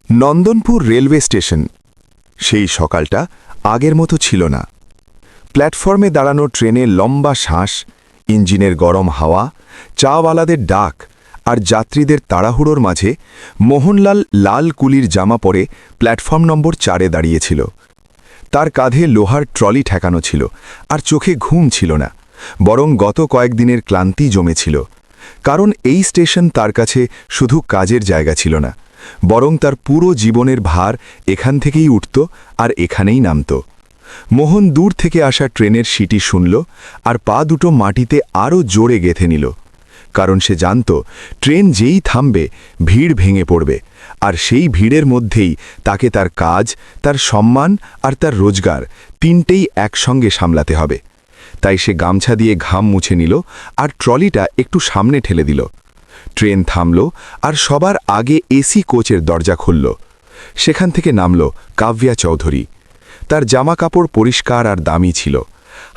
Nandanpur railway station. সেই সকালটা আগের মতো ছিল না। প্ল্যাটফর্মে দাঁড়ানো ট্রেনে লম্বা শ্বাস, ইঞ্জিনের গরম হাওয়া, চাওয়ালাদের ডাক আর যাত্রীদের তাড়াহুড়োর মাঝে মোহনলাল লাল কুলির জামা পরে প্ল্যাটফর্ম নম্বর 4-এ দাঁড়িয়েছিল। তার কাঁধে লোহার ট্রলি ঠেকানো ছিল আর চোখে ঘুম ছিল না, বরং গত কয়েকদিনের ক্লান্তি জমেছিল। কারণ এই স্টেশন তার কাছে শুধু কাজের জায়গা ছিল না, বরং তার পুরো জীবনের ভার এখান থেকেই উঠত আর এখানেই নামত। মোহন দূর থেকে আসা ট্রেনের সিটি শুনল আর পা দুটো মাটিতে আরও জোরে গেঁথে নিল। কারণ সে জানত ট্রেন যেই থামবে ভিড় ভেঙে পড়বে, আর সেই ভিড়ের মধ্যেই তাকে তার কাজ, তার সম্মান আর তার রোজগার তিনটেই একসঙ্গে সামলাতে হবে। তাই সে গামছা দিয়ে ঘাম মুছে নিল আর ট্রলিটা একটু সামনে ঠেলে দিল। ট্রেন থামল আর সবার আগে এসি কোচের দরজা খুলল। সেখান থেকে নামল কাব্যা চৌধুরী। তার জামা কাপড় পরিষ্কার আর দামি ছিল,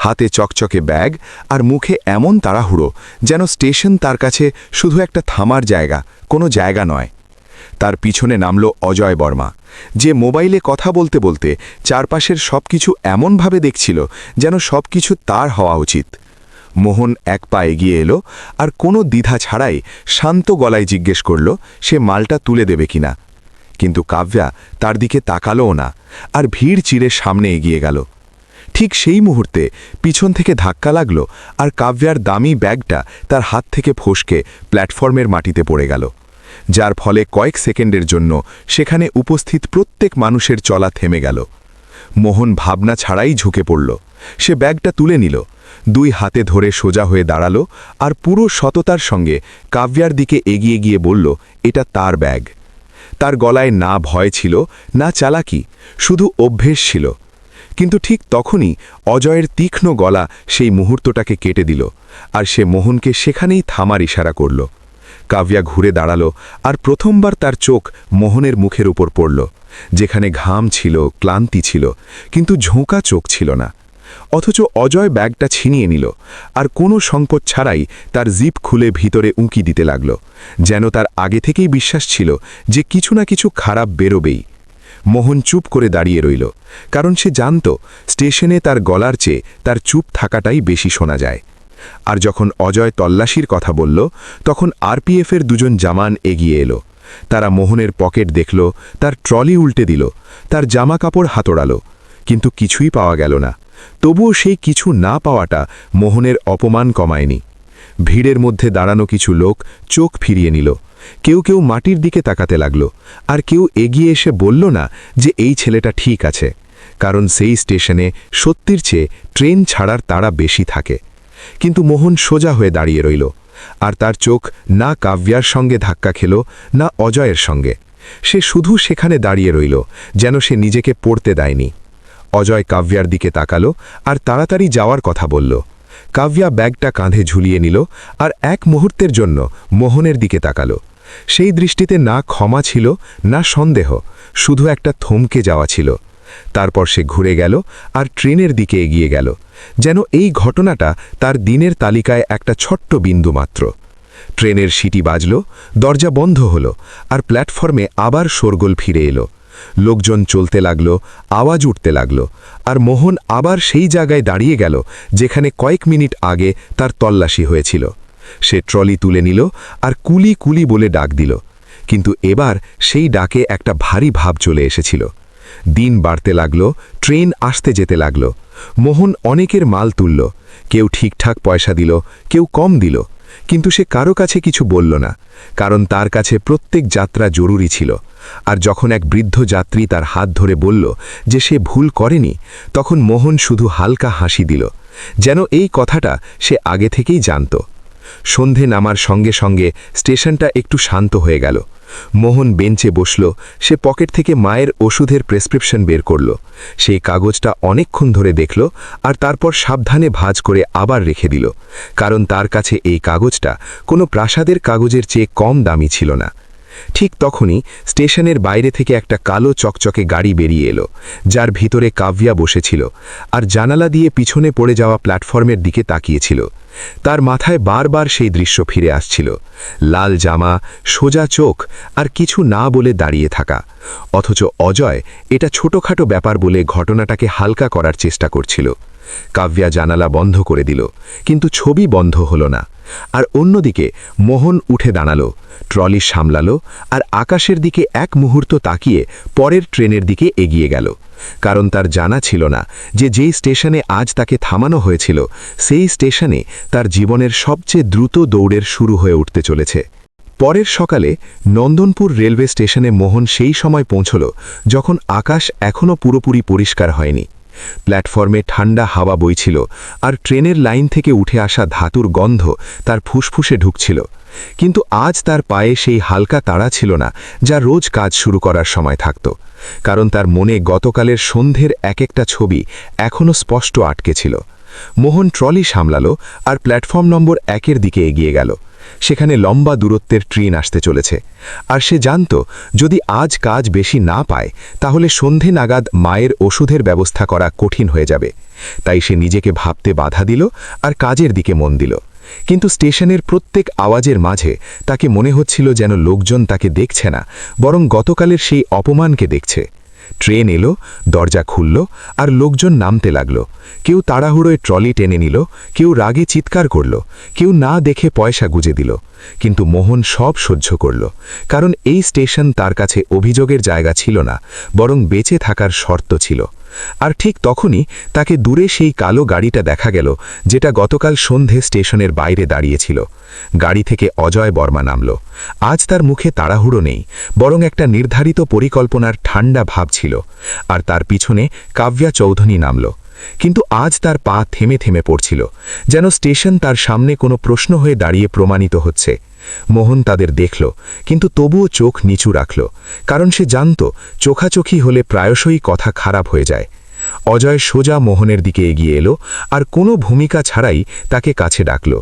হাতে চকচকে ব্যাগ আর মুখে এমন তাড়াহুড়ো যেন স্টেশন তার কাছে শুধু একটা থামার জায়গা, কোনো জায়গা নয়। তার পিছনে নামল অজয় বর্মা, যে মোবাইলে কথা বলতে বলতে চারপাশের সবকিছু এমনভাবে দেখছিল যেন সবকিছু তার হওয়া উচিত। মোহন এক পা এগিয়ে এলো আর কোনো দ্বিধা ছাড়াই শান্ত গলায় জিজ্ঞেস করল সে মালটা তুলে দেবে কিনা। কিন্তু কাব্যা তার দিকে তাকালোও না আর ভিড় চিরে সামনে এগিয়ে গেল। ঠিক সেই মুহূর্তে পিছন থেকে ধাক্কা লাগল আর কাব্যার দামি ব্যাগটা তার হাত থেকে ফসকে প্ল্যাটফর্মের মাটিতে পড়ে গেল, যার ফলে কয়েক সেকেন্ডের জন্য সেখানে উপস্থিত প্রত্যেক মানুষের চলা থেমে গেল। মোহন ভাবনা ছাড়াই ঝুঁকে পড়ল। সে ব্যাগটা তুলে নিল, দুই হাতে ধরে সোজা হয়ে দাঁড়ালো আর পুরো সততার সঙ্গে কাব্যার দিকে এগিয়ে গিয়ে বলল, এটা তার ব্যাগ। তার গলায় না ভয় ছিল না চালাকি, শুধু অভ্যেস ছিল। কিন্তু ঠিক তখনই অজয়ের তীক্ষ্ণ গলা সেই মুহূর্তটাকে কেটে দিল আর সে মোহনকে সেখানেই থামার ইশারা করল। কাব্যা ঘুরে দাঁড়ালো আর প্রথমবার তার চোখ মোহনের মুখের উপর পড়ল, যেখানে ঘাম ছিল, ক্লান্তি ছিল, কিন্তু ঝোঁকা চোখ ছিল না। অথচ অজয় ব্যাগটা ছিনিয়ে নিল আর কোনো সংকোচ ছাড়াই তার জিপ খুলে ভিতরে উঁকি দিতে লাগল, যেন তার আগে থেকেই বিশ্বাস ছিল যে কিছু না কিছু খারাপ বেরোবেই। মোহন চুপ করে দাঁড়িয়ে রইল, কারণ সে জানত স্টেশনে তার গলার চেয়ে তার চুপ থাকাটাই বেশি শোনা যায়। আর যখন অজয় তল্লাশির কথা বলল, তখন আরপিএফের দুজন জামান এগিয়ে এলো। তারা মোহনের পকেট দেখল, তার ট্রলি উল্টে দিল, তার জামা কাপড় হাতড়ালো, কিন্তু কিছুই পাওয়া গেল না। তবুও সেই কিছু না পাওয়াটা মোহনের অপমান কমায়নি। ভিড়ের মধ্যে দাঁড়ানো কিছু লোক চোখ ফিরিয়ে নিল, কেউ কেউ মাটির দিকে তাকাতে লাগল, আর কেউ এগিয়ে এসে বলল না যে এই ছেলেটা ঠিক আছে, কারণ সেই স্টেশনে সত্যির চেয়ে ট্রেন ছাড়ার তাড়া বেশি থাকে। কিন্তু মোহন সোজা হয়ে দাঁড়িয়ে রইল, আর তার চোখ না কাব্যার সঙ্গে ধাক্কা খেল না অজয়ের সঙ্গে। সে শুধু সেখানে দাঁড়িয়ে রইল, যেন সে নিজেকে পড়তে দেয়নি। অজয় কাব্যার দিকে তাকালো আর তাড়াতাড়ি যাওয়ার কথা বলল। কাব্যা ব্যাগটা কাঁধে ঝুলিয়ে নিল আর এক মুহূর্তের জন্য মোহনের দিকে তাকালো। সেই দৃষ্টিতে না ক্ষমা ছিল না সন্দেহ, শুধু একটা থমকে যাওয়া ছিল। তারপর সে ঘুরে গেল আর ট্রেনের দিকে এগিয়ে গেল, যেন এই ঘটনাটা তার দিনের তালিকায় একটা ছোট্ট বিন্দু মাত্র। ট্রেনের সিটি বাজল, দরজা বন্ধ হলো আর প্ল্যাটফর্মে আবার শোরগোল ফিরে এলো। লোকজন চলতে লাগল, আওয়াজ উঠতে লাগল, আর মোহন আবার সেই জায়গায় দাঁড়িয়ে গেল যেখানে কয়েক মিনিট আগে তার তল্লাশি হয়েছিল। সে ট্রলি তুলে নিল আর কুলি কুলি বলে ডাক দিল, কিন্তু এবার সেই ডাকে একটা ভারী ভাব চলে এসেছিল। দিন বাড়তে লাগল, ট্রেন আসতে যেতে লাগল। মোহন অনেকের মাল তুলল, কেউ ঠিকঠাক পয়সা দিল, কেউ কম দিল, কিন্তু সে কারো কাছে কিছু বলল না, কারণ তার কাছে প্রত্যেক যাত্রা জরুরি ছিল। আর যখন এক বৃদ্ধ যাত্রী তার হাত ধরে বলল যে সে ভুল করেনি, তখন মোহন শুধু হালকা হাসি দিল, যেন এই কথাটা সে আগে থেকেই জানত। সন্ধে নামার সঙ্গে সঙ্গে স্টেশনটা একটু শান্ত হয়ে গেল। মোহন বেঞ্চে বসল, সে পকেট থেকে মায়ের ওষুধের প্রেসক্রিপশন বের করল। সেই কাগজটা অনেকক্ষণ ধরে দেখল আর তারপর সাবধানে ভাঁজ করে আবার রেখে দিল, কারণ তার কাছে এই কাগজটা কোনো প্রাসাদের কাগজের চেয়ে কম দামি ছিল না। ঠিক তখনই স্টেশনের বাইরে থেকে একটা কালো চকচকে গাড়ি বেরিয়ে এলো, যার ভিতরে কাব্যা বসেছিল আর জানালা দিয়ে পিছনে পড়ে যাওয়া প্ল্যাটফর্মের দিকে তাকিয়েছিল। তার মাথায় বারবার সেই দৃশ্য ফিরে আসছিল, লাল জামা, সোজা চোখ আর কিছু না বলে দাঁড়িয়ে থাকা। অথচ অজয় এটা ছোটখাটো ব্যাপার বলে ঘটনাটাকে হালকা করার চেষ্টা করছিল। কাব্যা জানালা বন্ধ করে দিল, কিন্তু ছবি বন্ধ হলো না। আর অন্যদিকে মোহন উঠে দাঁড়ালো, ট্রলি সামলালো আর আকাশের দিকে এক মুহূর্ত তাকিয়ে পরের ট্রেনের দিকে এগিয়ে গেল। কারণ তার জানা ছিল না যে যেই স্টেশনে আজ তাকে থামানো হয়েছিল, সেই স্টেশনে তার জীবনের সবচেয়ে দ্রুত দৌড়ের শুরু হয়ে উঠতে চলেছে। পরের সকালে নন্দনপুর রেলওয়ে স্টেশনে মোহন সেই সময় পৌঁছল যখন আকাশ এখনও পুরোপুরি পরিষ্কার হয়নি। প্ল্যাটফর্মে ঠান্ডা হাওয়া বইছিল আর ট্রেনের লাইন থেকে উঠে আসা ধাতুর গন্ধ তার ফুসফুসে ঢুকছিল। কিন্তু আজ তার পায়ে সেই হালকা তাড়া ছিল না যা রোজ কাজ শুরু করার সময় থাকত। কারণ তার মনে গতকালের সন্ধ্যের এক একটা ছবি এখনও স্পষ্ট আটকে ছিল। মোহন ট্রলি সামলালো আর প্ল্যাটফর্ম নম্বর 1-এর দিকে এগিয়ে গেল। সেখানে লম্বা দূরত্বের ট্রেন আসতে চলেছে, আর সে জানত যদি আজ কাজ বেশি না পায় তাহলে সন্ধে নাগাদ মায়ের ওষুধের ব্যবস্থা করা কঠিন হয়ে যাবে। তাই সে নিজেকে ভাবতে বাধা দিল আর কাজের দিকে মন দিল। কিন্তু স্টেশনের প্রত্যেক আওয়াজের মাঝে তাকে মনে হচ্ছিল যেন লোকজন তাকে দেখছে না, বরং গতকালের সেই অপমানকে দেখছে। ট্রেন এলো, দরজা খুলল আর লোকজন নামতে লাগল। কেউ তাড়াহুড়োয় ট্রলি টেনে নিল, কেউ রাগে চিৎকার করল, কেউ না দেখে পয়সা গুজে দিল। কিন্তু মোহন সব সহ্য করল, কারণ এই স্টেশন তার কাছে অভিযোগের জায়গা ছিল না, বরং বেঁচে থাকার শর্ত ছিল। আর ঠিক তখনই তাকে দূরে সেই কালো গাড়িটা দেখা গেল, যেটা গতকাল সন্ধে স্টেশনের বাইরে দাঁড়িয়েছিল। গাড়ি থেকে অজয় বর্মা নামল। আজ তার মুখে তাড়াহুড়ো নেই, বরং একটা নির্ধারিত পরিকল্পনার ঠান্ডা ভাব ছিল। আর তার পিছনে কাব্যা চৌধুরী নামল। কিন্তু আজ তার পা থেমে থেমে পড়ছিল, যেন স্টেশন তার সামনে কোনো প্রশ্ন হয়ে দাঁড়িয়ে প্রমাণিত হচ্ছে। মোহন তাদের দেখল, কিন্তু তবুও চোখ নিচু রাখল, কারণ সে জানত চোখাচোখি হলে প্রায়শই কথা খারাপ হয়ে যায়। অজয় সোজা মোহনের দিকে এগিয়ে এলো আর কোনো ভূমিকা ছাড়াই তাকে কাছে ডাকল।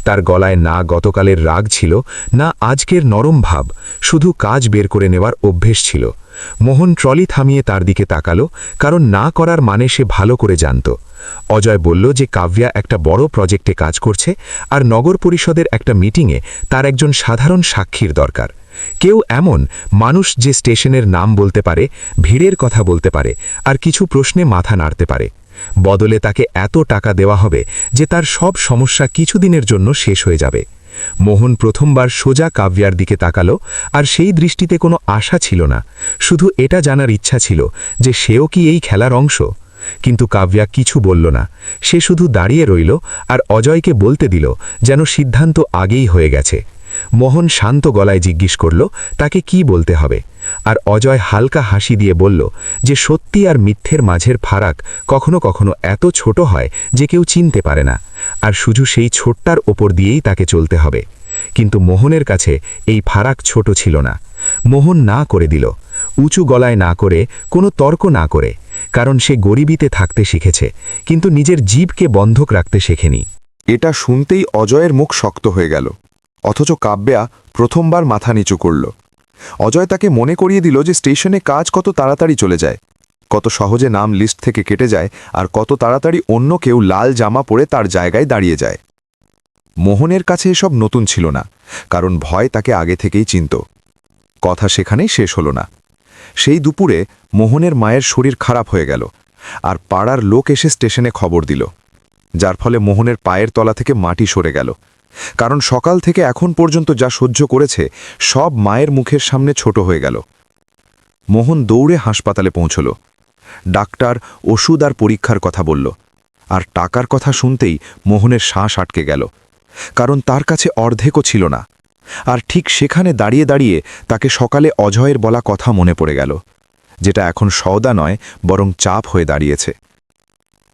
তার গলায় না গতকালের রাগ ছিল, না আজকের নরম ভাব, শুধু কাজ বের করে নেওয়ার অভ্যেস ছিল। মোহন ট্রলি থামিয়ে তার দিকে তাকালো, কারণ না করার মানে সে ভালো করে জানত। অজয় বলল যে কাব্যা একটা বড় প্রজেক্টে কাজ করছে আর নগর পরিষদের একটা মিটিংয়ে তার একজন সাধারণ সাক্ষীর দরকার। কেউ এমন মানুষ যে স্টেশনের নাম বলতে পারে, ভিড়ের কথা বলতে পারে আর কিছু প্রশ্নে মাথা নাড়তে পারে। বদলে তাকে এত টাকা দেওয়া হবে যে তার সব সমস্যা কিছুদিনের জন্য শেষ হয়ে যাবে। মোহন প্রথমবার সোজা কাব্যার দিকে তাকালো, আর সেই দৃষ্টিতে কোনো আশা ছিল না, শুধু এটা জানার ইচ্ছা ছিল যে সেও কি এই খেলার অংশ। কিন্তু কাব্যা কিছু বলল না, সে শুধু দাঁড়িয়ে রইল আর অজয়কে বলতে দিল যেন সিদ্ধান্ত আগেই হয়ে গেছে। মোহন শান্ত গলায় জিজ্ঞেস করল তাকে কি বলতে হবে, আর অজয় হালকা হাসি দিয়ে বলল যে সত্যি আর মিথ্যের মাঝের ফারাক কখনো কখনো এত ছোট হয় যে কেউ চিনতে পারে না, আর শুধু সেই ছোটটার ওপর দিয়েই তাকে চলতে হবে। কিন্তু মোহনের কাছে এই ফারাক ছোট ছিল না। মোহন না করে দিল, উঁচু গলায় না করে, কোনো তর্ক না করে, কারণ সে গরিবিতে থাকতে শিখেছে, কিন্তু নিজের জীবকে বন্ধক রাখতে শেখেনি। এটা শুনতেই অজয়ের মুখ শক্ত হয়ে গেল, অথচ কাব্যা প্রথমবার মাথা নিচু করল। অজয় তাকে মনে করিয়ে দিল যে স্টেশনে কাজ কত তাড়াতাড়ি চলে যায়, কত সহজে নাম লিস্ট থেকে কেটে যায়, আর কত তাড়াতাড়ি অন্য কেউ লাল জামা পরে তার জায়গায় দাঁড়িয়ে যায়। মোহনের কাছে এসব নতুন ছিল না, কারণ ভয় তাকে আগে থেকেই চিনত। কথা সেখানেই শেষ হলো না। সেই দুপুরে মোহনের মায়ের শরীর খারাপ হয়ে গেল, আর পাড়ার লোক এসে স্টেশনে খবর দিল, যার ফলে মোহনের পায়ের তলা থেকে মাটি সরে গেল। কারণ সকাল থেকে এখন পর্যন্ত যা সহ্য করেছে সব মায়ের মুখের সামনে ছোট হয়ে গেল। মোহন দৌড়ে হাসপাতালে পৌঁছল। ডাক্তার ওষুধ আর পরীক্ষার কথা বলল, আর টাকার কথা শুনতেই মোহনের শ্বাস আটকে গেল, কারণ তার কাছে অর্ধেকও ছিল না। আর ঠিক সেখানে দাঁড়িয়ে দাঁড়িয়ে তাকে সকালে অজয়ের বলা কথা মনে পড়ে গেল, যেটা এখন সওদা নয় বরং চাপ হয়ে দাঁড়িয়েছে।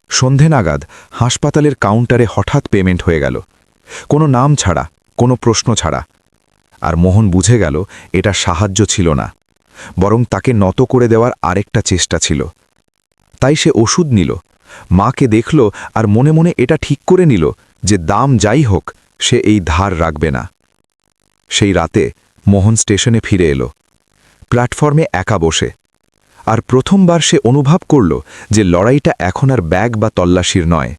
সন্ধে নাগাদ হাসপাতালের কাউন্টারে হঠাৎ পেমেন্ট হয়ে গেল, কোনো নাম ছাড়া, কোনো প্রশ্ন ছাড়া। আর মোহন বুঝে গেল এটা সাহায্য ছিল না, বরং তাকে নত করে দেওয়ার আরেকটা চেষ্টা ছিল। তাই সে ওষুধ নিল, মাকে দেখল আর মনে মনে এটা ঠিক করে নিল যে দাম যাই হোক সে এই ধার রাখবে না। সেই রাতে মোহন স্টেশনে ফিরে এলো। প্ল্যাটফর্মে একা বসে। আর প্রথমবার সে অনুভব করল যে লড়াইটা এখন আর ব্যাগ বা তল্লাশির নয়,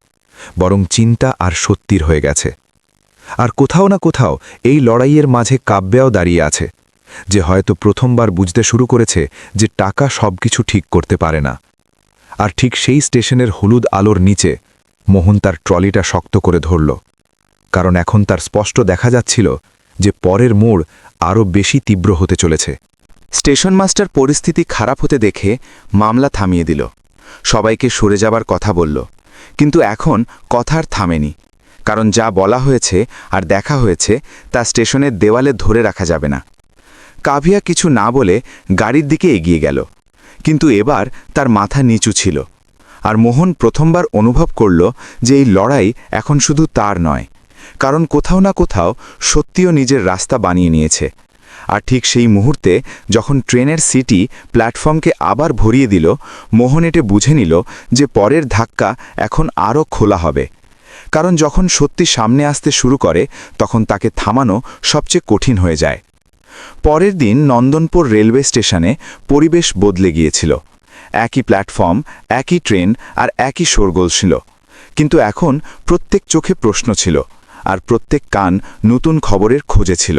বরং চিন্তা আর সত্যির হয়ে গেছে। আর কোথাও না কোথাও এই লড়াইয়ের মাঝে কাব্যাও দাঁড়িয়ে আছে, যে হয়তো প্রথমবার বুঝতে শুরু করেছে যে টাকা সবকিছু ঠিক করতে পারে না। আর ঠিক সেই স্টেশনের হলুদ আলোর নিচে মোহন তার ট্রলিটা শক্ত করে ধরল, কারণ এখন তার স্পষ্ট দেখা যাচ্ছিল যে পরের মোড় আরও বেশি তীব্র হতে চলেছে। স্টেশন মাস্টার পরিস্থিতি খারাপ হতে দেখে মামলা থামিয়ে দিল, সবাইকে সরে যাবার কথা বলল। কিন্তু এখন কথা আর থামেনি, কারণ যা বলা হয়েছে আর দেখা হয়েছে তা স্টেশনের দেওয়ালে ধরে রাখা যাবে না। কাভিয়া কিছু না বলে গাড়ির দিকে এগিয়ে গেল, কিন্তু এবার তার মাথা নিচু ছিল। আর মোহন প্রথমবার অনুভব করল যে এই লড়াই এখন শুধু তার নয়, কারণ কোথাও না কোথাও সত্যিও নিজের রাস্তা বানিয়ে নিয়েছে। আর ঠিক সেই মুহূর্তে যখন ট্রেনের সিটি প্ল্যাটফর্মকে আবার ভরিয়ে দিল, মোহন এটে বুঝে নিল যে পরের ধাক্কা এখন আরও খোলা হবে। কারণ যখন সত্যি সামনে আসতে শুরু করে তখন তাকে থামানো সবচেয়ে কঠিন হয়ে যায়। পরের দিন নন্দনপুর রেলওয়ে স্টেশনে পরিবেশ বদলে গিয়েছিল। একই প্ল্যাটফর্ম, একই ট্রেন আর একই শোরগোল ছিল, কিন্তু এখন প্রত্যেক চোখে প্রশ্ন ছিল, আর প্রত্যেক কান নতুন খবরের খোঁজে ছিল।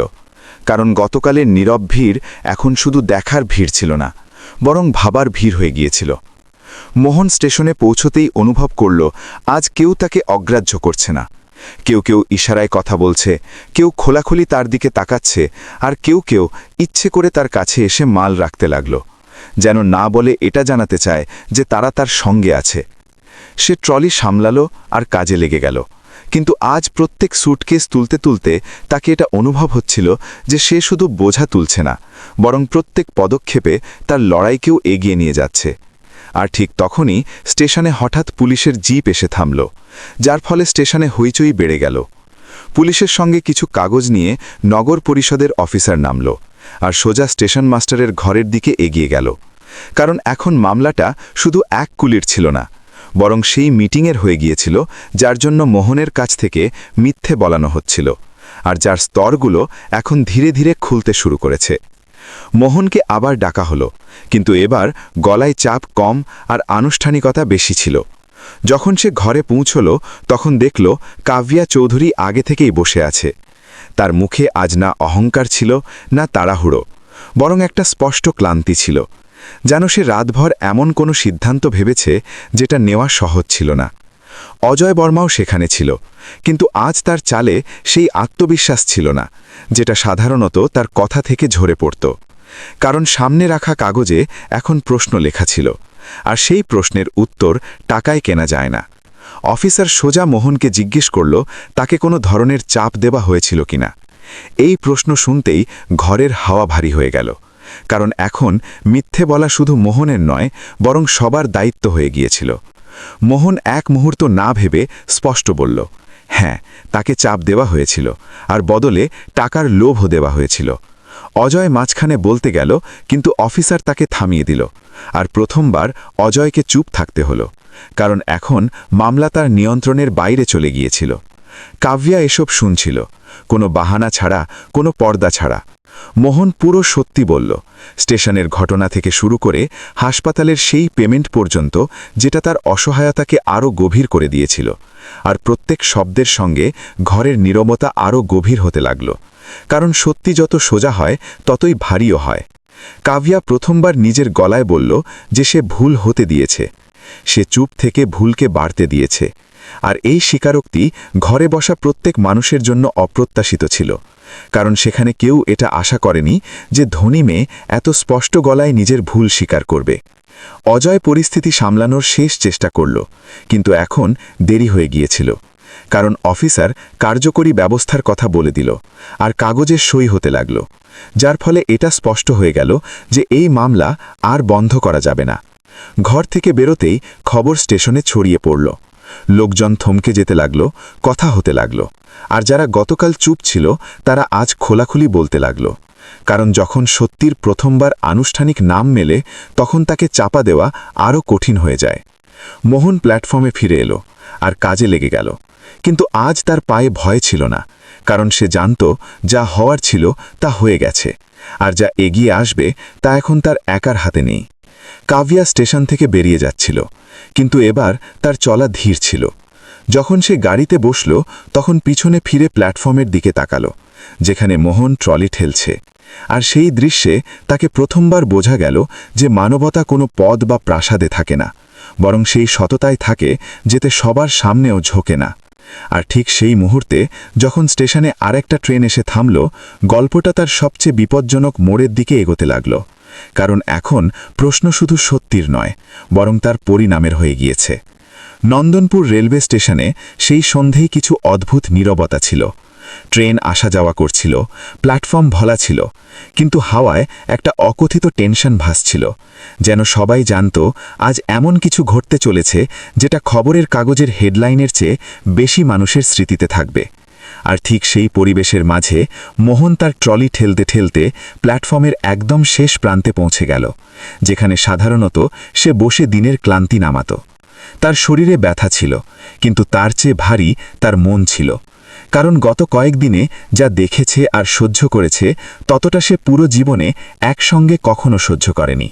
কারণ গতকালের নীরব ভিড় এখন শুধু দেখার ভিড় ছিল না, বরং ভাবার ভিড় হয়ে গিয়েছিল। মোহন স্টেশনে পৌঁছতেই অনুভব করল আজ কেউ তাকে অগ্রাহ্য করছে না। কেউ কেউ ইশারায় কথা বলছে, কেউ খোলাখুলি তার দিকে তাকাচ্ছে, আর কেউ কেউ ইচ্ছে করে তার কাছে এসে মাল রাখতে লাগল, যেন না বলে এটা জানাতে চায় যে তারা তার সঙ্গে আছে। সে ট্রলি সামলালো আর কাজে লেগে গেল, কিন্তু আজ প্রত্যেক স্যুটকেস তুলতে তুলতে তাকে এটা অনুভব হচ্ছিল যে সে শুধু বোঝা তুলছে না, বরং প্রত্যেক পদক্ষেপে তার লড়াইকেও এগিয়ে নিয়ে যাচ্ছে। আর ঠিক তখনই স্টেশনে হঠাৎ পুলিশের জিপ এসে থামল, যার ফলে স্টেশনে হইচই বেড়ে গেল। পুলিশের সঙ্গে কিছু কাগজ নিয়ে নগর পরিষদের অফিসার নামল, আর সোজা স্টেশন মাস্টারের ঘরের দিকে এগিয়ে গেল। কারণ এখন মামলাটা শুধু এক কুলির ছিল না, বরং সেই মিটিংয়ের হয়ে গিয়েছিল যার জন্য মোহনের কাছ থেকে মিথ্যে বলানো হচ্ছিল, আর যার স্তরগুলো এখন ধীরে ধীরে খুলতে শুরু করেছে। মোহনকে আবার ডাকা হলো, কিন্তু এবার গলায় চাপ কম আর আনুষ্ঠানিকতা বেশি ছিল। যখন সে ঘরে পৌঁছল তখন দেখল কাভিয়া চৌধুরী আগে থেকেই বসে আছে। তার মুখে আজ না অহংকার ছিল, না তাড়াহুড়ো, বরং একটা স্পষ্ট ক্লান্তি ছিল, যেন সে রাতভর এমন কোনো সিদ্ধান্ত ভেবেছে যেটা নেওয়া সহজ ছিল না। অজয় বর্মাও সেখানে ছিল, কিন্তু আজ তার চালে সেই আত্মবিশ্বাস ছিল না, যেটা সাধারণত তার কথা থেকে ঝরে পড়ত। কারণ সামনে রাখা কাগজে এখন প্রশ্ন লেখা ছিল, আর সেই প্রশ্নের উত্তর টাকায় কেনা যায় না। অফিসার সোজা মোহনকে জিজ্ঞেস করল তাকে কোনো ধরনের চাপ দেওয়া হয়েছিল কিনা। এই প্রশ্ন শুনতেই ঘরের হাওয়া ভারী হয়ে গেল, কারণ এখন মিথ্যে বলা শুধু মোহনের নয়, বরং সবার দায়িত্ব হয়ে গিয়েছিল। মোহন এক মুহূর্ত না ভেবে স্পষ্ট বলল, হ্যাঁ, তাকে চাপ দেওয়া হয়েছিল, আর বদলে টাকার লোভও দেওয়া হয়েছিল। অজয় মাঝখানে বলতে গেল, কিন্তু অফিসার তাকে থামিয়ে দিল, আর প্রথমবার অজয়কে চুপ থাকতে হলো, কারণ এখন মামলা তার নিয়ন্ত্রণের বাইরে চলে গিয়েছিল। কাভিয়া এসব শুনছিল, কোনো বাহানা ছাড়া, কোনো পর্দা ছাড়া। মোহন পুরো সত্যি বলল, স্টেশনের ঘটনা থেকে শুরু করে হাসপাতালের সেই পেমেন্ট পর্যন্ত, যেটা তার অসহায়তাকে আরও গভীর করে দিয়েছিল। আর প্রত্যেক শব্দের সঙ্গে ঘরের নীরবতা আরও গভীর হতে লাগল, কারণ সত্যি যত সোজা হয় ততই ভারীও হয়। কাভিয়া প্রথমবার নিজের গলায় বলল যে সে ভুল হতে দিয়েছে, সে চুপ থেকে ভুলকে বাড়তে দিয়েছে। আর এই স্বীকারোক্তি ঘরে বসা প্রত্যেক মানুষের জন্য অপ্রত্যাশিত ছিল, কারণ সেখানে কেউ এটা আশা করেনি যে ধনী মেয়ে এত স্পষ্ট গলায় নিজের ভুল স্বীকার করবে। অজয় পরিস্থিতি সামলানোর শেষ চেষ্টা করল, কিন্তু এখন দেরি হয়ে গিয়েছিল, কারণ অফিসার কার্যকরী ব্যবস্থার কথা বলে দিল, আর কাগজের সই হতে লাগল, যার ফলে এটা স্পষ্ট হয়ে গেল যে এই মামলা আর বন্ধ করা যাবে না। ঘর থেকে বেরোতেই খবর স্টেশনে ছড়িয়ে পড়ল, লোকজন থমকে যেতে লাগল, কথা হতে লাগল, আর যারা গতকাল চুপ ছিল তারা আজ খোলাখুলি বলতে লাগল। কারণ যখন সত্যির প্রথমবার আনুষ্ঠানিক নাম মেলে তখন তাকে চাপা দেওয়া আরও কঠিন হয়ে যায়। মোহন প্ল্যাটফর্মে ফিরে এলো আর কাজে লেগে গেল, কিন্তু আজ তার পায়ে ভয় ছিল না, কারণ সে জানত যা হওয়ার ছিল তা হয়ে গেছে, আর যা এগিয়ে আসবে তা এখন তার একার হাতে নেই। কাভিয়া স্টেশন থেকে বেরিয়ে যাচ্ছিল, কিন্তু এবার তার চলা ধীর ছিল। যখন সে গাড়িতে বসল তখন পিছনে ফিরে প্ল্যাটফর্মের দিকে তাকালো, যেখানে মোহন ট্রলি ঠেলছে। আর সেই দৃশ্যে তাকে প্রথমবার বোঝা গেল যে মানবতা কোনো পদ বা প্রাসাদে থাকে না, বরং সেই সততায় থাকে যেতে সবার সামনেও ঝোঁকে না। আর ঠিক সেই মুহূর্তে যখন স্টেশনে আরেকটা ট্রেন এসে থামল, গল্পটা তার সবচেয়ে বিপজ্জনক মোড়ের দিকে এগোতে লাগল। কারণ এখন প্রশ্ন শুধু সত্যির নয়, বরং তার পরিণামের হয়ে গিয়েছে। নন্দনপুর রেলওয়ে স্টেশনে সেই সন্ধেই কিছু অদ্ভুত নীরবতা ছিল। ট্রেন আসা যাওয়া করছিল, প্ল্যাটফর্ম ভরা ছিল, কিন্তু হাওয়ায় একটা অকথিত টেনশন ভাসছিল। যেন সবাই জানত আজ এমন কিছু ঘটতে চলেছে যেটা খবরের কাগজের হেডলাইনের চেয়ে বেশি মানুষের স্মৃতিতে থাকবে। আর ঠিক সেই পরিবেশের মাঝে মোহন তার ট্রলি ঠেলতে ঠেলতে প্ল্যাটফর্মের একদম শেষ প্রান্তে পৌঁছে গেল, যেখানে সাধারণত সে বসে দিনের ক্লান্তি নামাত। তার শরীরে ব্যথা ছিল, কিন্তু তার চেয়ে ভারী তার মন ছিল। কারণ গত কয়েকদিনে যা দেখেছে আর সহ্য করেছে ততটা সে পুরো জীবনে একসঙ্গে কখনো সহ্য করেনি।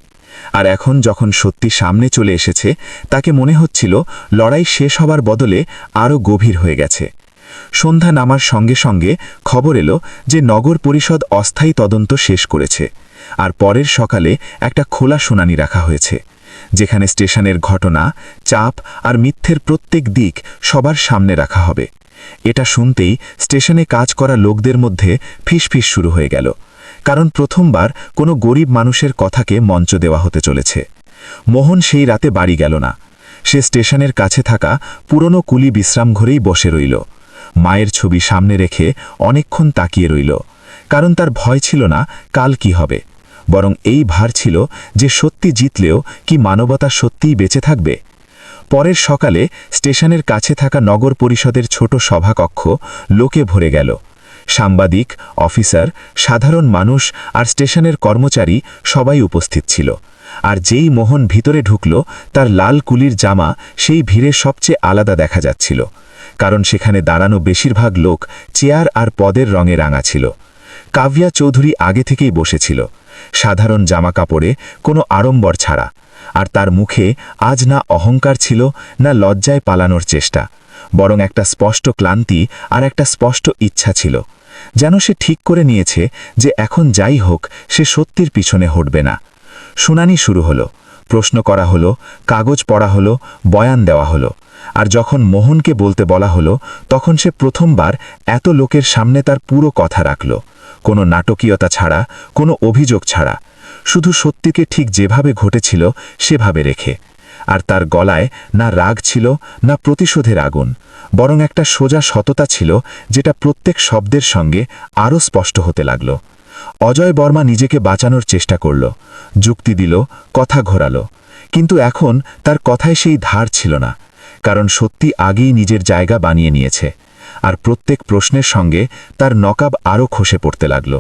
আর এখন যখন সত্যি সামনে চলে এসেছে, তাকে মনে হচ্ছিল লড়াই শেষ হবার বদলে আরও গভীর হয়ে গেছে। সন্ধ্যা নামার সঙ্গে সঙ্গে খবর এলো যে নগর পরিষদ অস্থায়ী তদন্ত শেষ করেছে, আর পরের সকালে একটা খোলা শুনানি রাখা হয়েছে, যেখানে স্টেশনের ঘটনা, চাপ আর মিথ্যের প্রত্যেক দিক সবার সামনে রাখা হবে। এটা শুনতেই স্টেশনে কাজ করা লোকদের মধ্যে ফিসফিস শুরু হয়ে গেল, কারণ প্রথমবার কোনো গরিব মানুষের কথাকে মঞ্চ দেওয়া হতে চলেছে। মোহন সেই রাতে বাড়ি গেল না। সে স্টেশনের কাছে থাকা পুরনো কুলি বিশ্রামঘরেই বসে রইল। মায়ের ছবি সামনে রেখে অনেকক্ষণ তাকিয়ে রইল, কারণ তার ভয় ছিল না কাল কি হবে, বরং এই ভার ছিল যে সত্যি জিতলেও কি মানবতা সত্যিই বেঁচে থাকবে। পরের সকালে স্টেশনের কাছে থাকা নগর পরিষদের ছোট সভাকক্ষ লোকে ভরে গেল। সাংবাদিক, অফিসার, সাধারণ মানুষ আর স্টেশনের কর্মচারী সবাই উপস্থিত ছিল। আর যেই মোহন ভিতরে ঢুকল, তার লাল কুলির জামা সেই ভিড়ে সবচেয়ে আলাদা দেখা যাচ্ছিল, কারণ সেখানে দাঁড়ানো বেশিরভাগ লোক চেয়ার আর পদের রঙে রাঙা ছিল। কাভিয়া চৌধুরী আগে থেকেই বসেছিল, সাধারণ জামা কাপড়ে, কোনো আড়ম্বর ছাড়া। আর তার মুখে আজ না অহংকার ছিল, না লজ্জায় পালানোর চেষ্টা, বরং একটা স্পষ্ট ক্লান্তি আর একটা স্পষ্ট ইচ্ছা ছিল। যেন সে ঠিক করে নিয়েছে যে এখন যাই হোক সে সত্যির পিছনে হটবে না। শুনানি শুরু হলো, প্রশ্ন করা হলো, কাগজ পড়া হলো, বয়ান দেওয়া হলো। আর যখন মোহনকে বলতে বলা হলো, তখন সে প্রথমবার এত লোকের সামনে তার পুরো কথা রাখল, কোনো নাটকীয়তা ছাড়া, কোনো অভিযোগ ছাড়া, শুধু সত্যিকে ঠিক যেভাবে ঘটেছিল সেভাবে রেখে। আর তার গলায় না রাগ ছিল, না প্রতিশোধের আগুন, বরং একটা সোজা সততা ছিল, যেটা প্রত্যেক শব্দের সঙ্গে আরও স্পষ্ট হতে লাগল। অজয় বর্মা নিজেকে বাঁচানোর চেষ্টা করল, যুক্তি দিল, কথা ঘোরালো, কিন্তু এখন তার কথায় সেই ধার ছিল না, কারণ সত্যি আগেই নিজের জায়গা বানিয়ে নিয়েছে। আর প্রত্যেক প্রশ্নের সঙ্গে তার নকাব আরও খসে পড়তে লাগল।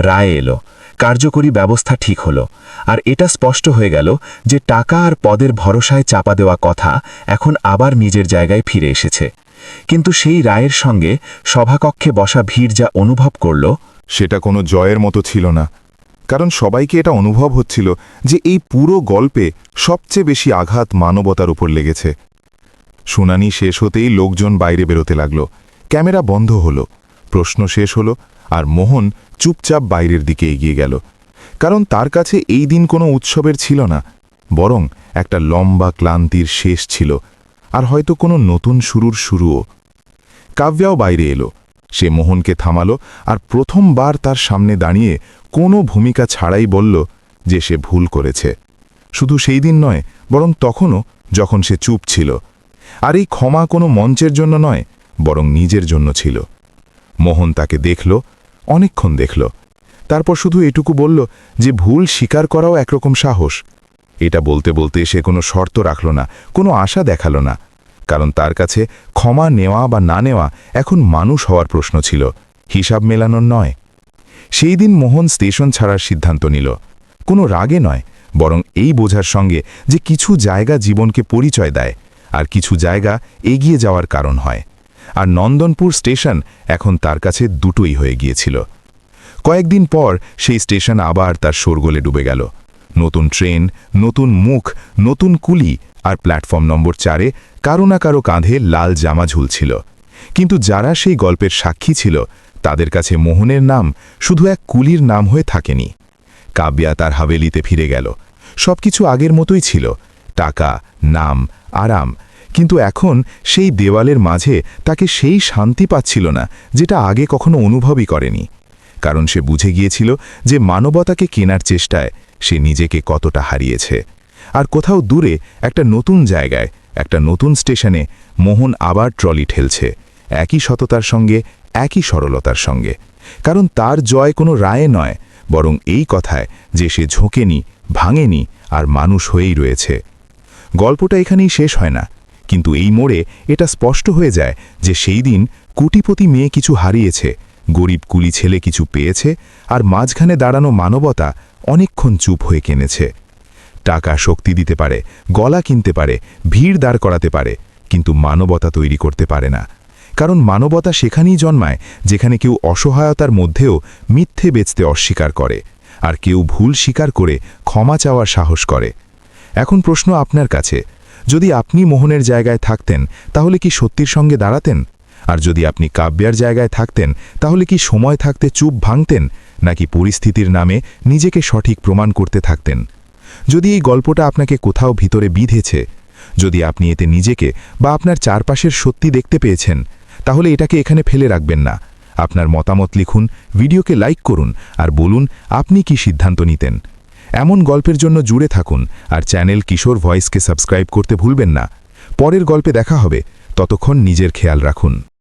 রায় এলো, কার্যকরী ব্যবস্থা ঠিক হলো, আর এটা স্পষ্ট হয়ে গেল যে টাকা আর পদের ভরসায় চাপা দেওয়া কথা এখন আবার নিজের জায়গায় ফিরে এসেছে। কিন্তু সেই রায়ের সঙ্গে সভাকক্ষে বসা ভিড় যা অনুভব করল, সেটা কোনো জয়ের মতো ছিল না, কারণ সবাইকে এটা অনুভব হচ্ছিল যে এই পুরো গল্পে সবচেয়ে বেশি আঘাত মানবতার উপর লেগেছে। শুনানি শেষ হতেই লোকজন বাইরে বেরোতে লাগল, ক্যামেরা বন্ধ হলো, প্রশ্ন শেষ হলো, আর মোহন চুপচাপ বাইরের দিকে এগিয়ে গেল, কারণ তার কাছে এই দিন কোনো উৎসবের ছিল না, বরং একটা লম্বা ক্লান্তির শেষ ছিল, আর হয়তো কোনো নতুন শুরুও। কাব্যাও বাইরে এলো, সে মোহনকে থামালো আর প্রথমবার তার সামনে দাঁড়িয়ে কোনো ভূমিকা ছাড়াই বলল যে সে ভুল করেছে। শুধু সেই দিন নয়, বরং তখনও, যখন সে চুপ ছিল। আর এই ক্ষমা কোনো মঞ্চের জন্য নয়, বরং নিজের জন্য ছিল। মোহন তাকে দেখল, অনেকক্ষণ দেখল, তারপর শুধু এটুকু বলল যে ভুল স্বীকার করাও একরকম সাহস। এটা বলতে বলতে সে কোনো শর্ত রাখল না, কোনো আশা দেখাল না, কারণ তার কাছে ক্ষমা নেওয়া বা না নেওয়া এখন মানুষ হওয়ার প্রশ্ন ছিল, হিসাব মেলানোর নয়। সেই দিন মোহন স্টেশন ছাড়ার সিদ্ধান্ত নিল, কোনো রাগে নয়, বরং এই বোঝার সঙ্গে যে কিছু জায়গা জীবনকে পরিচয় দেয়, আর কিছু জায়গা এগিয়ে যাওয়ার কারণ হয়। আর নন্দনপুর স্টেশন এখন তার কাছে দুটোই হয়ে গিয়েছিল। কয়েকদিন পর সেই স্টেশন আবার তার শোরগোলে ডুবে গেল। নতুন ট্রেন, নতুন মুখ, নতুন কুলি, আর প্ল্যাটফর্ম নম্বর 4-এ কারো না কারো কাঁধে লাল জামা ঝুলছিল। কিন্তু যারা সেই গল্পের সাক্ষী ছিল তাদের কাছে মোহনের নাম শুধু এক কুলির নাম হয়ে থাকেনি। কাব্যা তার হাভেলিতে ফিরে গেল। সবকিছু আগের মতোই ছিল, টাকা, নাম, আরাম। কিন্তু এখন সেই দেওয়ালের মাঝে তাকে সেই শান্তি পাচ্ছিল না যেটা আগে কখনো অনুভবই করেনি। কারণ সে বুঝে গিয়েছিল যে মানবতাকে কেনার চেষ্টায় সে নিজেকে কতটা হারিয়েছে। আর কোথাও দূরে একটা নতুন জায়গায়, একটা নতুন স্টেশনে মোহন আবার ট্রলি ঠেলছে, একই সততার সঙ্গে, একই সরলতার সঙ্গে। কারণ তার জয় কোনো রায়ে নয়, বরং এই কথায় যে সে ঝোঁকেনি, ভাঙেনি, আর মানুষ হয়েই রয়েছে। গল্পটা এখানেই শেষ হয় না, কিন্তু এই মোড়ে এটা স্পষ্ট হয়ে যায় যে সেই দিন কোটিপতি মেয়ে কিছু হারিয়েছে, গরিব কুলি ছেলে কিছু পেয়েছে, আর মাঝখানে দাঁড়ানো মানবতা অনেকক্ষণ চুপ হয়ে কেনেছে। টাকা শক্তি দিতে পারে, গলা কিনতে পারে, ভিড় দাঁড় করাতে পারে, কিন্তু মানবতা তৈরি করতে পারে না। কারণ মানবতা সেখানেই জন্মায় যেখানে কেউ অসহায়তার মধ্যেও মিথ্যে বেচতে অস্বীকার করে, আর কেউ ভুল স্বীকার করে ক্ষমা চাওয়ার সাহস করে। এখন প্রশ্ন আপনার কাছে, যদি আপনি মোহনের জায়গায় থাকতেন তাহলে কি সত্যির সঙ্গে দাঁড়াতেন? আর যদি আপনি কাব্যার জায়গায় থাকতেন তাহলে কি সময় থাকতে চুপ ভাঙতেন, নাকি পরিস্থিতির নামে নিজেকে সঠিক প্রমাণ করতে থাকতেন? যদি এই গল্পটা আপনাকে কোথাও ভিতরে বিঁধেছে, যদি আপনি এতে নিজেকে বা আপনার চারপাশের সত্যি দেখতে পেয়েছেন, তাহলে এটাকে এখানে ফেলে রাখবেন না। আপনার মতামত লিখুন, ভিডিওকে লাইক করুন, আর বলুন আপনি কি সিদ্ধান্ত নিতেন। এমন গল্পের জন্য জুড়ে থাকুন, আর চ্যানেল কিশোর ভয়েসকে সাবস্ক্রাইব করতে ভুলবেন না। পরের গল্পে দেখা হবে, ততক্ষণ নিজের খেয়াল রাখুন।